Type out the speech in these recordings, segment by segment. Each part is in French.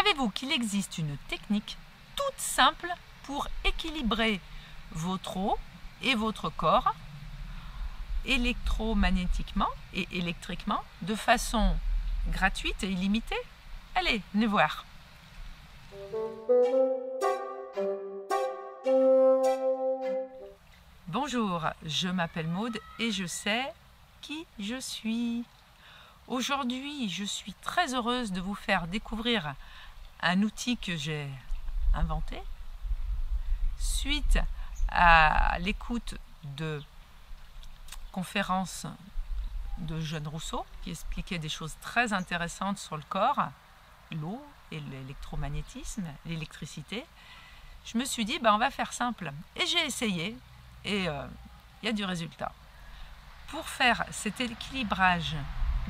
Savez-vous qu'il existe une technique toute simple pour équilibrer votre eau et votre corps électromagnétiquement et électriquement de façon gratuite et illimitée? Allez, venez voir. Bonjour, je m'appelle Maude et je sais qui je suis. Aujourd'hui, je suis très heureuse de vous faire découvrir un outil que j'ai inventé suite à l'écoute de conférences de Jeanne Rousseau qui expliquait des choses très intéressantes sur le corps, l'eau et l'électromagnétisme, l'électricité. Je me suis dit, on va faire simple. Et j'ai essayé et il y a du résultat. Pour faire cet équilibrage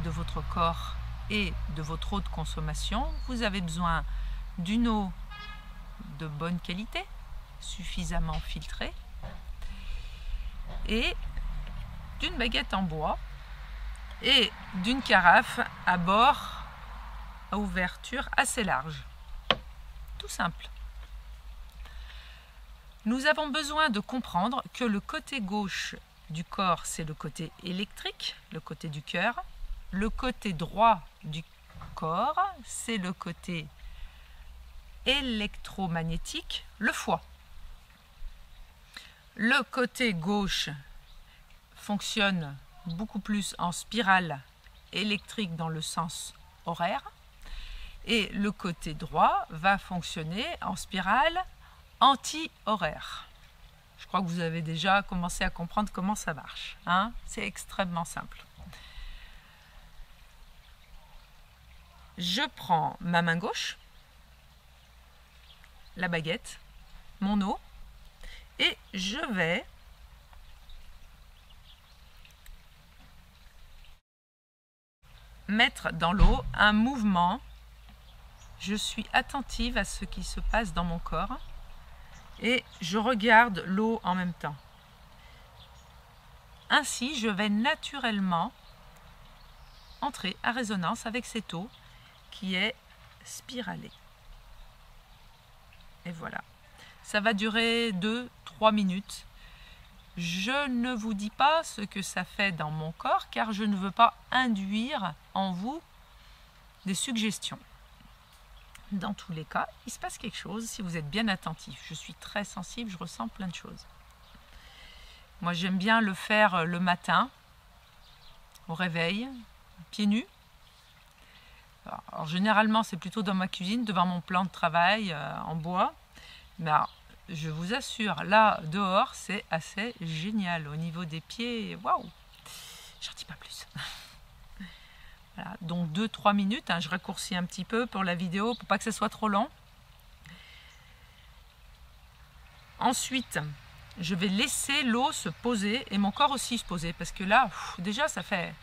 de votre corps et de votre eau de consommation, vous avez besoin d'une eau de bonne qualité, suffisamment filtrée, et d'une baguette en bois et d'une carafe à bord à ouverture assez large. Tout simple. Nous avons besoin de comprendre que le côté gauche du corps, c'est le côté électrique, le côté du cœur. Le côté droit du corps, c'est le côté électromagnétique, le foie. Le côté gauche fonctionne beaucoup plus en spirale électrique dans le sens horaire. Et le côté droit va fonctionner en spirale anti-horaire. Je crois que vous avez déjà commencé à comprendre comment ça marche, hein? C'est extrêmement simple. Je prends ma main gauche, la baguette, mon eau, et je vais mettre dans l'eau un mouvement. Je suis attentive à ce qui se passe dans mon corps et je regarde l'eau en même temps. Ainsi, je vais naturellement entrer en résonance avec cette eau qui est spiralée. Et voilà. Ça va durer 2-3 minutes. Je ne vous dis pas ce que ça fait dans mon corps car je ne veux pas induire en vous des suggestions. Dans tous les cas, il se passe quelque chose si vous êtes bien attentif. Je suis très sensible, je ressens plein de choses. Moi, j'aime bien le faire le matin, au réveil, pieds nus. Alors, généralement, c'est plutôt dans ma cuisine, devant mon plan de travail en bois. Mais alors, je vous assure, là, dehors, c'est assez génial. Au niveau des pieds, waouh! J'en dis pas plus. Voilà, donc 2-3 minutes, hein, je raccourcis un petit peu pour la vidéo, pour pas que ce soit trop long. Ensuite, je vais laisser l'eau se poser et mon corps aussi se poser. Parce que là, déjà, ça fait...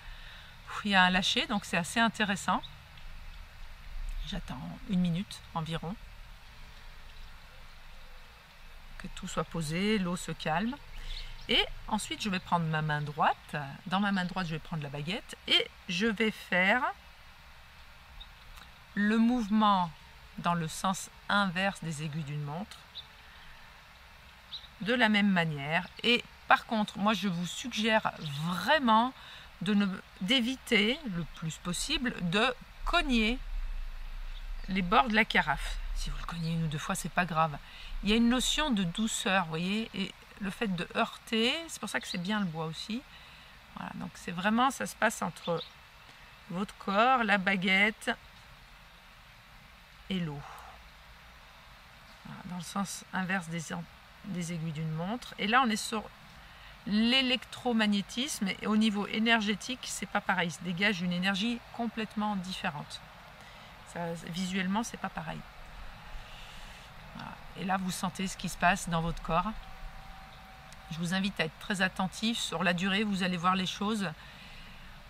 il y a un lâcher, donc c'est assez intéressant. J'attends 1 minute environ. Que tout soit posé, l'eau se calme. Et ensuite, je vais prendre ma main droite. Dans ma main droite, je vais prendre la baguette. Et je vais faire le mouvement dans le sens inverse des aiguilles d'une montre. De la même manière. Et par contre, moi, je vous suggère vraiment d'éviter le plus possible de cogner les bords de la carafe. Si vous le cognez 1 ou 2 fois, c'est pas grave. Il y a une notion de douceur, vous voyez, et le fait de heurter, c'est pour ça que c'est bien le bois aussi. Voilà, donc c'est vraiment, ça se passe entre votre corps, la baguette et l'eau. Voilà, dans le sens inverse des aiguilles d'une montre. Et là, on est sur l'électromagnétisme et au niveau énergétique, c'est pas pareil. Il se dégage une énergie complètement différente. Ça, visuellement, c'est pas pareil. Voilà. Et là, vous sentez ce qui se passe dans votre corps. Je vous invite à être très attentif sur la durée, vous allez voir les choses.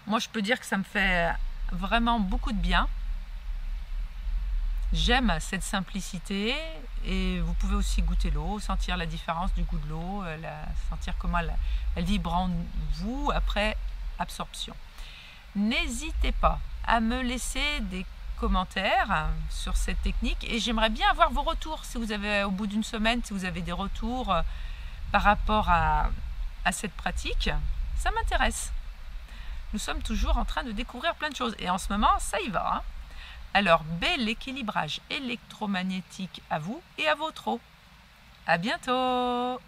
Moi, je peux dire que ça me fait vraiment beaucoup de bien. J'aime cette simplicité et vous pouvez aussi goûter l'eau, sentir la différence du goût de l'eau, sentir comment elle vibre en vous après absorption. N'hésitez pas à me laisser des commentaires sur cette technique et j'aimerais bien avoir vos retours. Si vous avez, au bout d'une semaine, si vous avez des retours par rapport à cette pratique, ça m'intéresse. Nous sommes toujours en train de découvrir plein de choses et en ce moment, ça y va. Alors, bel équilibrage électromagnétique à vous et à votre eau. À bientôt!